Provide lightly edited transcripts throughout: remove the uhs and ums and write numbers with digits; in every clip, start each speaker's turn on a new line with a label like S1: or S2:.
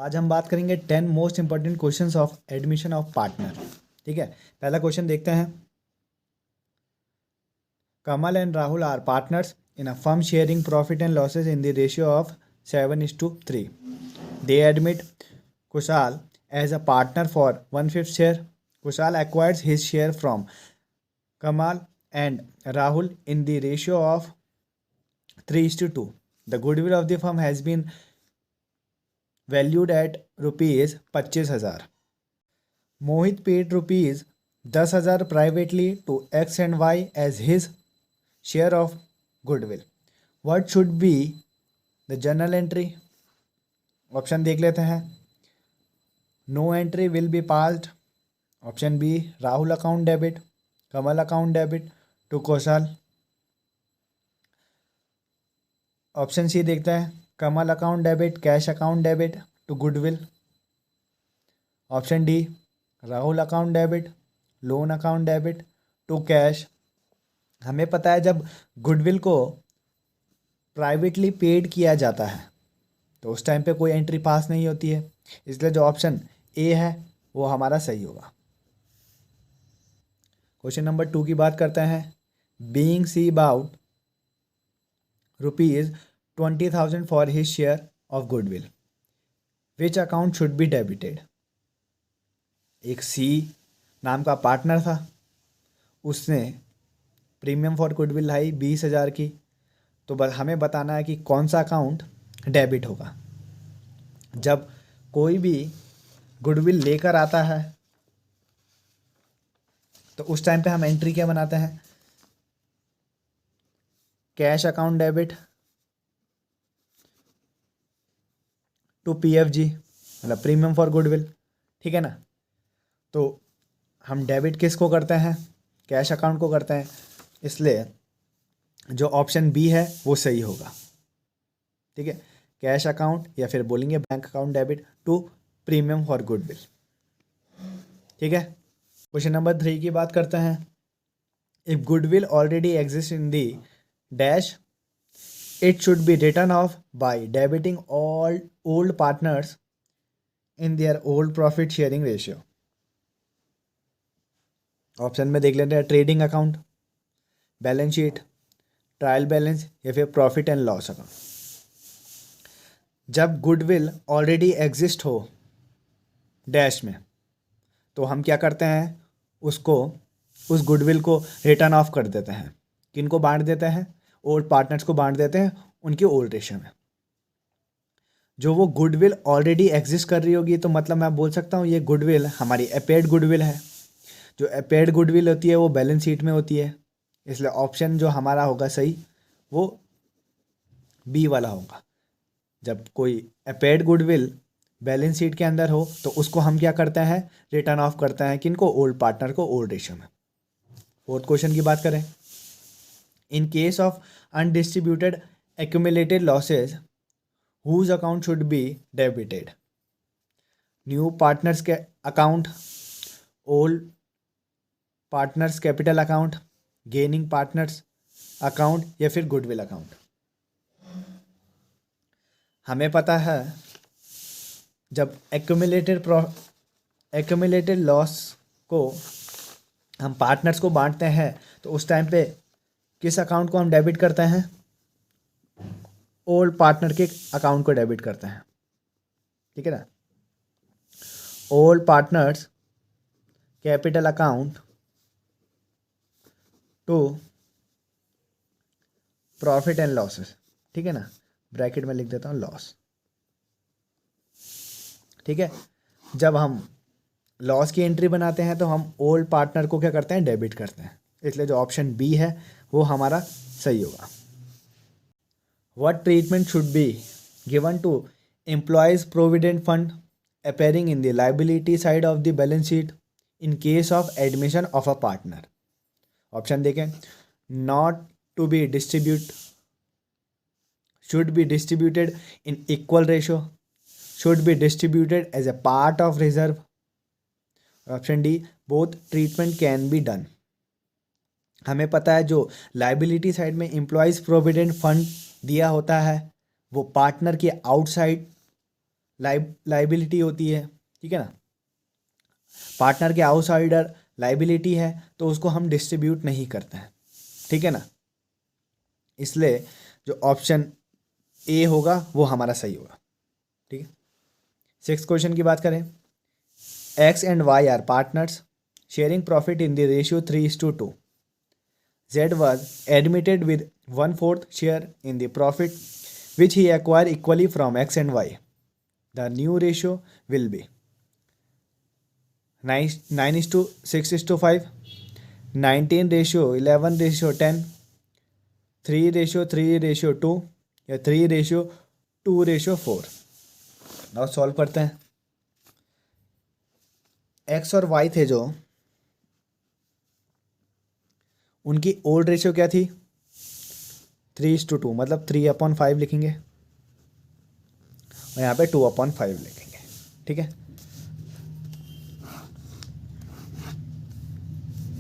S1: आज हम बात करेंगे 10 most important questions of admission of partner. ठीक है, पहला क्वेश्चन देखते हैं। Kamal and Rahul are partners in a firm sharing profit and losses in the ratio of 7:3। They admit Kushal as a partner for 1/5 share. Kushal acquires his share from Kamal and Rahul in the ratio of 3:2. The goodwill of the firm has been valued at rupees 25,000. Mohit paid rupees 10,000 privately to X and Y as his share of goodwill. What should be the journal entry? Option देख लेते हैं। No entry will be passed. Option B Rahul account debit, Kamal account debit to Kaushal. Option C देखते हैं, Kamal account debit cash account debit to goodwill. Option D Rahul account debit loan account debit to cash. हमें पता है जब goodwill को privately paid किया जाता है तो उस टाइम पे कोई एंट्री पास नहीं होती है, इसलिए जो ऑप्शन ए है वो हमारा सही होगा। क्वेश्चन नंबर 2 की बात करते हैं। Being see about ₹20,000 for his share of goodwill, which account should be debited. एक सी नाम का पार्टनर था, उसने प्रीमियम फॉर गुडविल लाई 20,000 की, तो हमें बताना है कि कौन सा अकाउंट डेबिट होगा। जब कोई भी गुडविल लेकर आता है तो उस टाइम पे हम एंट्री क्या बनाते हैं, cash account debit to PFG, मतलब प्रीमियम फॉर गुडविल। ठीक है ना, तो हम डेबिट किसको करते हैं, कैश अकाउंट को करते हैं, इसलिए जो ऑप्शन बी है वो सही होगा। ठीक है, कैश अकाउंट या फिर बोलेंगे bank account debit to premium for goodwill. ठीक है, क्वेश्चन नंबर 3 की बात करते हैं। If goodwill already exist in the dash, it should be written off by debiting all old partners in their old profit sharing ratio. Option में देख लेते हैं, trading account, balance sheet, trial balance या फिर प्रॉफिट एंड लॉस अकाउंट। जब goodwill already exist हो dash में तो हम क्या करते हैं, उस गुडविल को रिटर्न ऑफ कर देते हैं। किनको बांट देते हैं, ओल्ड पार्टनर्स को बांट देते हैं उनकी ओल्ड रेशियो में। जो वो गुडविल ऑलरेडी एग्जिस्ट कर रही होगी तो मतलब मैं बोल सकता हूँ ये गुडविल हमारी अपेयर्ड गुडविल है। जो अपेयर्ड गुडविल होती है वो बैलेंस शीट में होती है, इसलिए ऑप्शन जो हमारा होगा सही वो बी वाला होगा। जब कोई अपेयर्ड गुडविल बैलेंस शीट के अंदर हो तो उसको हम क्या करते हैं, रिटर्न ऑफ करते हैं। किनको, ओल्ड पार्टनर को ओल्ड रेशियो में। फोर्थ क्वेश्चन की बात करें। In case of undistributed accumulated losses whose account should be debited. New partners के account, old partners capital account, gaining partners account या फिर गुडविल अकाउंट। हमें पता है जब एक्यूमुलेटेड लॉस को हम पार्टनर्स को बांटते हैं तो उस टाइम पे किस अकाउंट को हम डेबिट करते हैं, ओल्ड पार्टनर के अकाउंट को डेबिट करते हैं। ठीक है ना, old partners capital account to profit and losses. ठीक है ना, ब्रैकेट में लिख देता हूँ लॉस। ठीक है, जब हम लॉस की एंट्री बनाते हैं तो हम ओल्ड पार्टनर को क्या करते हैं, डेबिट करते हैं, इसलिए जो ऑप्शन बी है वो हमारा सही होगा। What treatment should be given to employees provident fund appearing in the liability side of the balance sheet in case of admission of a partner। Option देखें, not to be should be distributed in equal ratio, should be distributed as a part of reserve। Option D, both treatment can be done। हमें पता है जो liability side में employees provident fund दिया होता है वो पार्टनर के आउटसाइड लाइबिलिटी होती है, ठीक है ना। पार्टनर के आउटसाइडर लाइबिलिटी है तो उसको हम डिस्ट्रीब्यूट नहीं करते हैं, ठीक है ना। इसलिए जो ऑप्शन ए होगा वो हमारा सही होगा, ठीक है। 6th क्वेश्चन की बात करें, X and Y are partners sharing profit in the ratio 3:2. Z was admitted with 1/4 share in the profit which he acquired equally from X and Y. The new ratio will be 9:6:5, 19:11:10, 3:3:2 या 3:2:4. Now solve करते हैं। X और Y थे जो, उनकी old ratio क्या थी? 3:2, मतलब 3/5 लिखेंगे और यहाँ पे 2/5 लिखेंगे, ठीक है।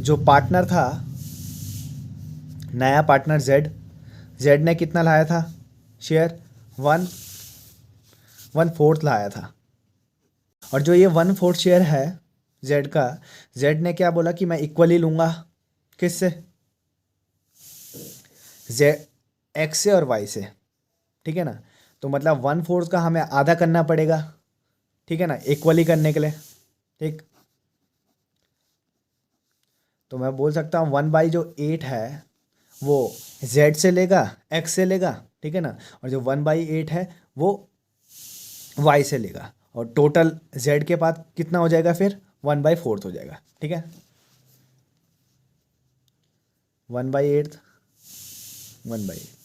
S1: जो पार्टनर था, नया पार्टनर जेड ने कितना लाया था शेयर? 1/4 लाया था। और जो ये 1/4 शेयर है जेड का, जेड ने क्या बोला कि मैं इक्वली लूँगा, किससे? जेड, एक्स से और वाई से, ठीक है ना। तो मतलब 1/4 का हमें आधा करना पड़ेगा, ठीक है ना, इक्वली करने के लिए, ठीक। तो मैं बोल सकता हूँ 1/8 है वो जेड से लेगा, एक्स से लेगा, ठीक है ना। और जो 1/8 है वो वाई से लेगा, और टोटल जेड के पास कितना हो जाएगा फिर? 1/4 हो जाएगा, ठीक है। 1/8, 1/8।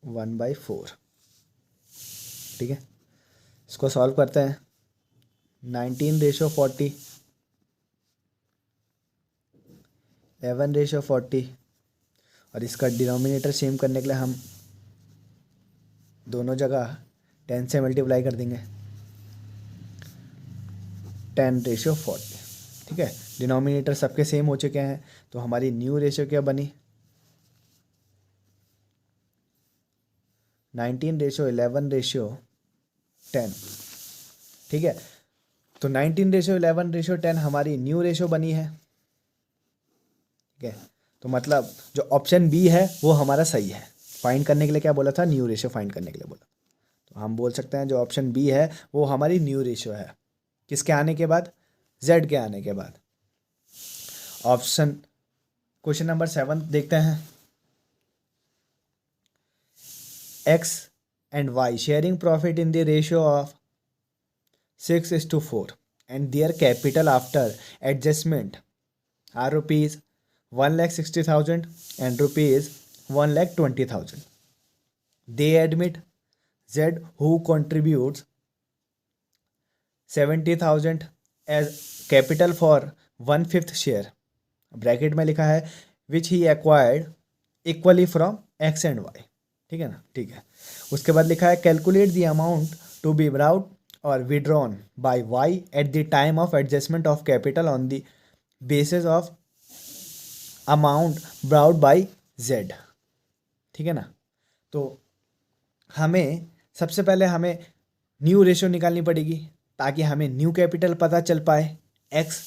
S1: 1/4, ठीक है। इसको सॉल्व करते हैं। 19:40, 11:40, और इसका डिनोमिनेटर सेम करने के लिए हम दोनों जगह 10 से मल्टीप्लाई कर देंगे। 10:40, ठीक है। डिनोमिनेटर सबके सेम हो चुके हैं, तो हमारी न्यू रेशियो क्या बनी? 19:11:10, ठीक है। तो 19:11:10 हमारी न्यू रेशियो बनी है, ठीक है। तो मतलब जो ऑप्शन बी है वो हमारा सही है। फाइंड करने के लिए क्या बोला था? न्यू रेशियो फाइंड करने के लिए बोला। तो हम बोल सकते हैं जो ऑप्शन बी है वो हमारी न्यू रेशियो है, किसके आने के बाद? जेड के आने के बाद। ऑप्शन क्वेश्चन नंबर 7 देखते हैं। X and Y sharing profit in the ratio of 6:4 and their capital after adjustment are rupees 1,60,000 and rupees 1,20,000. They admit Z, who contributes 70,000 as capital for 1/5 share, bracket में लिखा है which he acquired equally from X and Y, ठीक है ना, ठीक है। उसके बाद लिखा है calculate the amount to be brought और withdrawn by Y at the time of adjustment of capital on the basis of amount brought by Z, ठीक है ना। तो हमें सबसे पहले हमें न्यू रेशियो निकालनी पड़ेगी ताकि हमें न्यू कैपिटल पता चल पाए एक्स,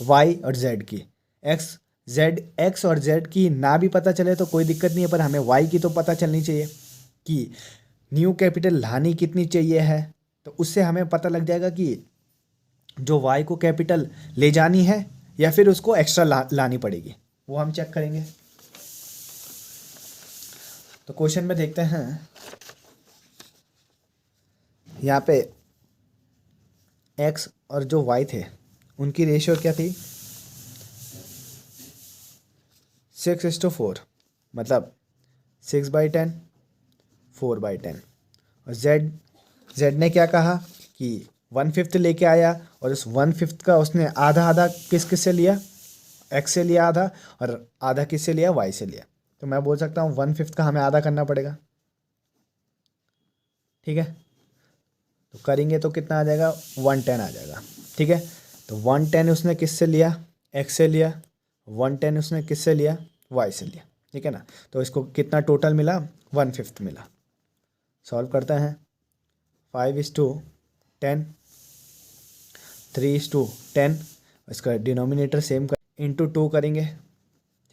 S1: वाई और जेड की। एक्स और जेड की ना भी पता चले तो कोई दिक्कत नहीं है, पर हमें वाई की तो पता चलनी चाहिए कि न्यू कैपिटल लानी कितनी चाहिए है। तो उससे हमें पता लग जाएगा कि जो वाई को कैपिटल ले जानी है या फिर उसको एक्स्ट्रा लानी पड़ेगी, वो हम चेक करेंगे। तो क्वेश्चन में देखते हैं, यहाँ पे एक्स और जो वाई थे उनकी रेशियो क्या थी? 6:4, मतलब 6/10, 4/10। और जेड ने क्या कहा कि 1/5 लेके आया, और उस 1/5 का उसने आधा आधा किस से लिया? एक्स से लिया आधा, और आधा किससे लिया? वाई से लिया। तो मैं बोल सकता हूँ 1/5 का हमें आधा करना पड़ेगा, ठीक है। तो करेंगे तो कितना आ जाएगा, 110 आ जाएगा। ठीक है, तो 110 उसने किससे लिया, एक्स से लिया, 110 उसने किससे लिया, वाई से लिया। ठीक है ना, तो इसको कितना टोटल मिला, 1/5 मिला। सॉल्व करते हैं, 5:10, 3:10, इसका डिनोमिनेटर सेम कर इंटू 2 करेंगे।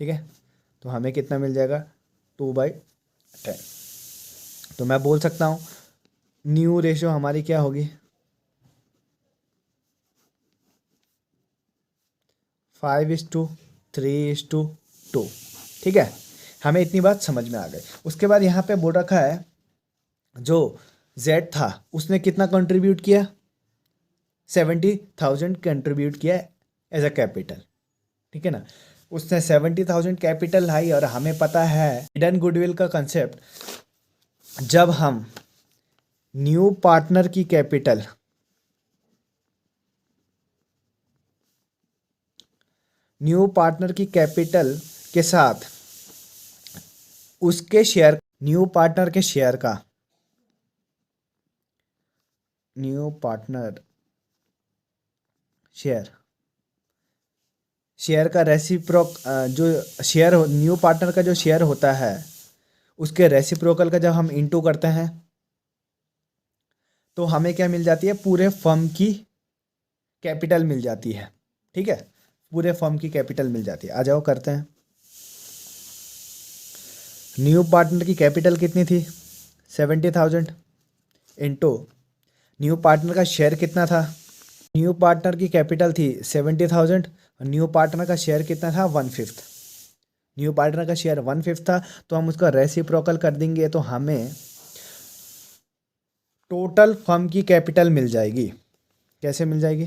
S1: ठीक है, तो हमें कितना मिल जाएगा, 2/10। तो मैं बोल सकता हूँ न्यू रेशो हमारी क्या होगी, 5:3:2। ठीक है, हमें इतनी बात समझ में आ गई। उसके बाद यहाँ पे बोल रखा है जो Z था उसने कितना कंट्रीब्यूट किया, 70,000 कंट्रीब्यूट किया एज अ कैपिटल। ठीक है ना, उसने 70,000 कैपिटल लाई। और हमें पता है हिडन गुडविल का कंसेप्ट, जब हम न्यू पार्टनर की कैपिटल के साथ उसके शेयर, न्यू पार्टनर शेयर का जो शेयर न्यू पार्टनर का जो शेयर होता है उसके रेसिप्रोकल का जब हम इंटू करते हैं तो हमें क्या मिल जाती है, पूरे फर्म की कैपिटल मिल जाती है। ठीक है, पूरे फर्म की कैपिटल मिल जाती है। आ जाओ करते हैं, न्यू पार्टनर की कैपिटल कितनी थी, 70,000 इंटू न्यू पार्टनर का शेयर कितना था, न्यू पार्टनर की कैपिटल थी 70,000 और न्यू पार्टनर का शेयर कितना था, 1/5। न्यू पार्टनर का शेयर 1/5 था, तो हम उसका रेसिप्रोकल कर देंगे तो हमें टोटल फर्म की कैपिटल मिल जाएगी। कैसे मिल जाएगी,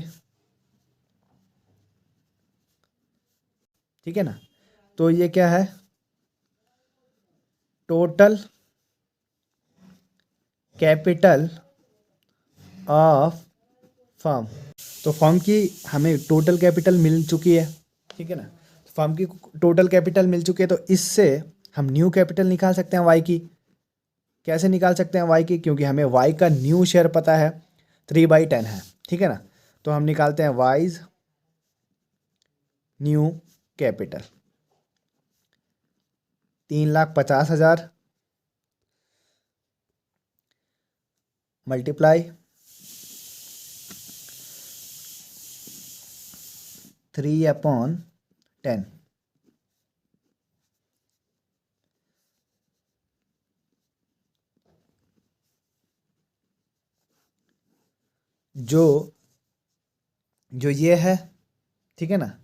S1: ठीक है ना, तो ये क्या है, टोटल कैपिटल ऑफ फर्म। तो फर्म की हमें टोटल कैपिटल मिल चुकी है। ठीक है ना, फर्म की टोटल कैपिटल मिल चुकी है, तो इससे हम न्यू कैपिटल निकाल सकते हैं वाई की। कैसे निकाल सकते हैं वाई की, क्योंकि हमें वाई का न्यू शेयर पता है 3/10 है। ठीक है ना, तो हम निकालते हैं वाइज न्यू कैपिटल 3,50,000 मल्टीप्लाई 3/10, जो ये है, ठीक है ना,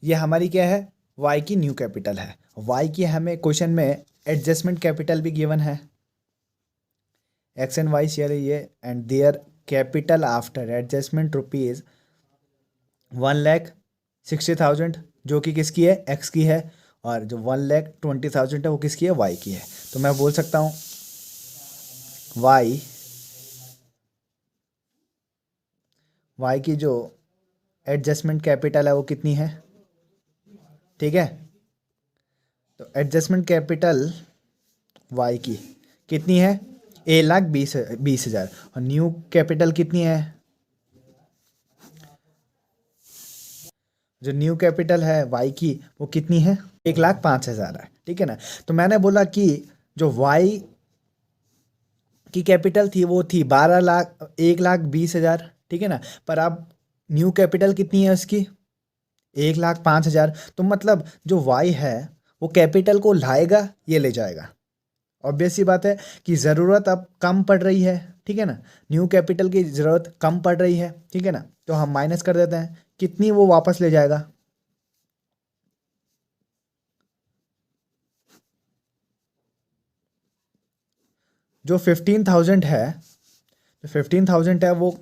S1: ये हमारी क्या है, वाई की न्यू कैपिटल है। वाई की हमें क्वेश्चन में एडजस्टमेंट कैपिटल भी गिवन है, एक्स एंड वाई शेयर है ये, and their capital after adjustment rupees 1,60,000, जो कि किसकी है, एक्स की है। और जो 1,20,000 है वो किसकी है, वाई की है। तो मैं बोल सकता हूँ वाई की जो एडजस्टमेंट कैपिटल है वो कितनी है। ठीक है, तो एडजस्टमेंट कैपिटल वाई की कितनी है, 1,20,000, और न्यू कैपिटल कितनी है, जो न्यू कैपिटल है वाई की वो कितनी है, 1,05,000 है। ठीक है ना, तो मैंने बोला कि जो वाई की कैपिटल थी वो थी 1,20,000। ठीक है ना, पर अब न्यू कैपिटल कितनी है उसकी, 1,05,000। तो मतलब जो वाई है वो कैपिटल को लाएगा, ये ले जाएगा। ऑब्वियस सी बात है कि ज़रूरत अब कम पड़ रही है। ठीक है ना, न्यू कैपिटल की ज़रूरत कम पड़ रही है। ठीक है ना, तो हम माइनस कर देते हैं, कितनी वो वापस ले जाएगा, जो 15,000 है, जो 15,000 है वो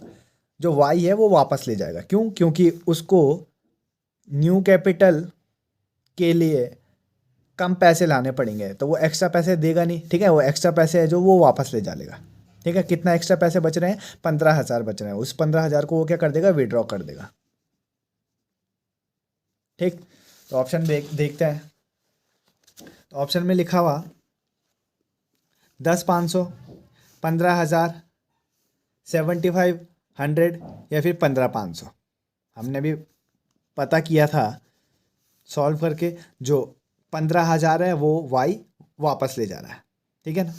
S1: जो वाई है वो वापस ले जाएगा। क्यों, क्योंकि उसको न्यू कैपिटल के लिए कम पैसे लाने पड़ेंगे, तो वो एक्स्ट्रा पैसे देगा नहीं। ठीक है, वो एक्स्ट्रा पैसे है जो वो वापस ले जा लेगा। ठीक है, कितना एक्स्ट्रा पैसे बच रहे हैं, 15,000 बच रहे हैं, उस 15,000 को वो क्या कर देगा, विड्रॉ कर देगा। ठीक, तो ऑप्शन देखते हैं। तो ऑप्शन में लिखा हुआ 10,500, 15,000, 75, 100 या फिर 15,500। हमने भी पता किया था सॉल्व करके, जो 15,000 है वो वाई वापस ले जा रहा है, ठीक है ना।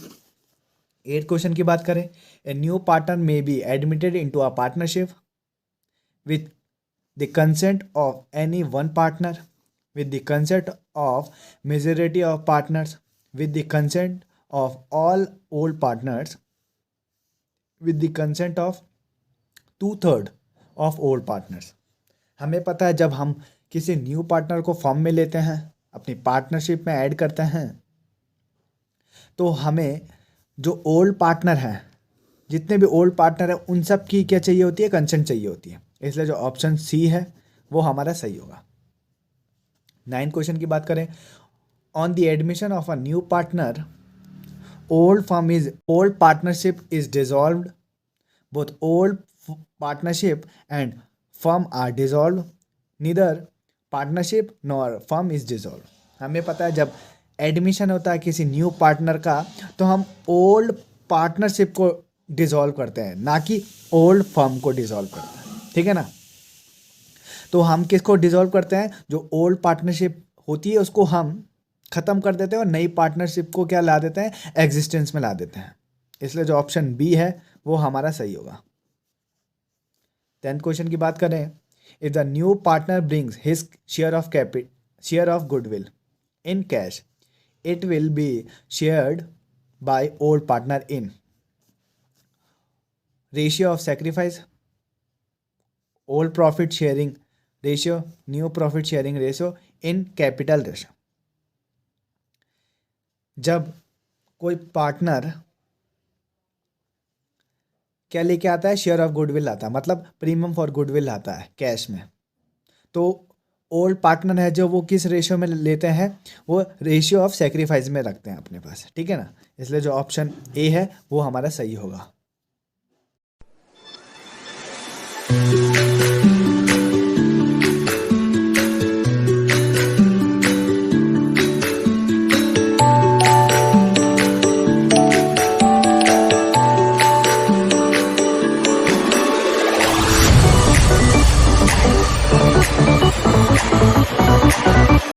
S1: 8 क्वेश्चन की बात करें, a new partner may be admitted into a partnership with the consent of any one partner, with the consent of majority of partners, with the consent of all old partners, with the consent of 2/3 of old partners। हमें पता है जब हम किसी new partner को form में लेते हैं, अपनी पार्टनरशिप में ऐड करते हैं, तो हमें जो ओल्ड पार्टनर हैं, जितने भी ओल्ड पार्टनर हैं, उन सब की क्या चाहिए होती है, कंसेंट चाहिए होती है। इसलिए जो ऑप्शन सी है वो हमारा सही होगा। 9 क्वेश्चन की बात करें, on the admission of a new partner old partnership is dissolved, both old partnership and firm are dissolve, neither partnership nor firm is dissolve. हमें पता है जब एडमिशन होता है किसी न्यू पार्टनर का, तो हम ओल्ड पार्टनरशिप को डिसॉल्व करते हैं, ना कि ओल्ड फर्म को डिसॉल्व करते हैं, ठीक है ना। तो हम किसको डिसॉल्व करते हैं, जो ओल्ड पार्टनरशिप होती है उसको हम ख़त्म कर देते हैं और नई पार्टनरशिप को क्या ला देते हैं, एग्जिस्टेंस में ला देते हैं। इसलिए जो ऑप्शन बी है वो हमारा सही होगा। 10th क्वेश्चन की बात करें, if the new partner brings his share of goodwill in cash, it will be shared by old partner in ratio of sacrifice, old profit sharing ratio, new profit sharing ratio, in capital ratio. जब कोई partner क्या लेके आता है, share of goodwill आता है, मतलब premium for goodwill आता है कैश में, तो ओल्ड पार्टनर है जो वो किस रेशियो में लेते हैं, वो रेशियो ऑफ सेक्रीफाइस में रखते हैं अपने पास, ठीक है ना। इसलिए जो ऑप्शन ए है वो हमारा सही होगा।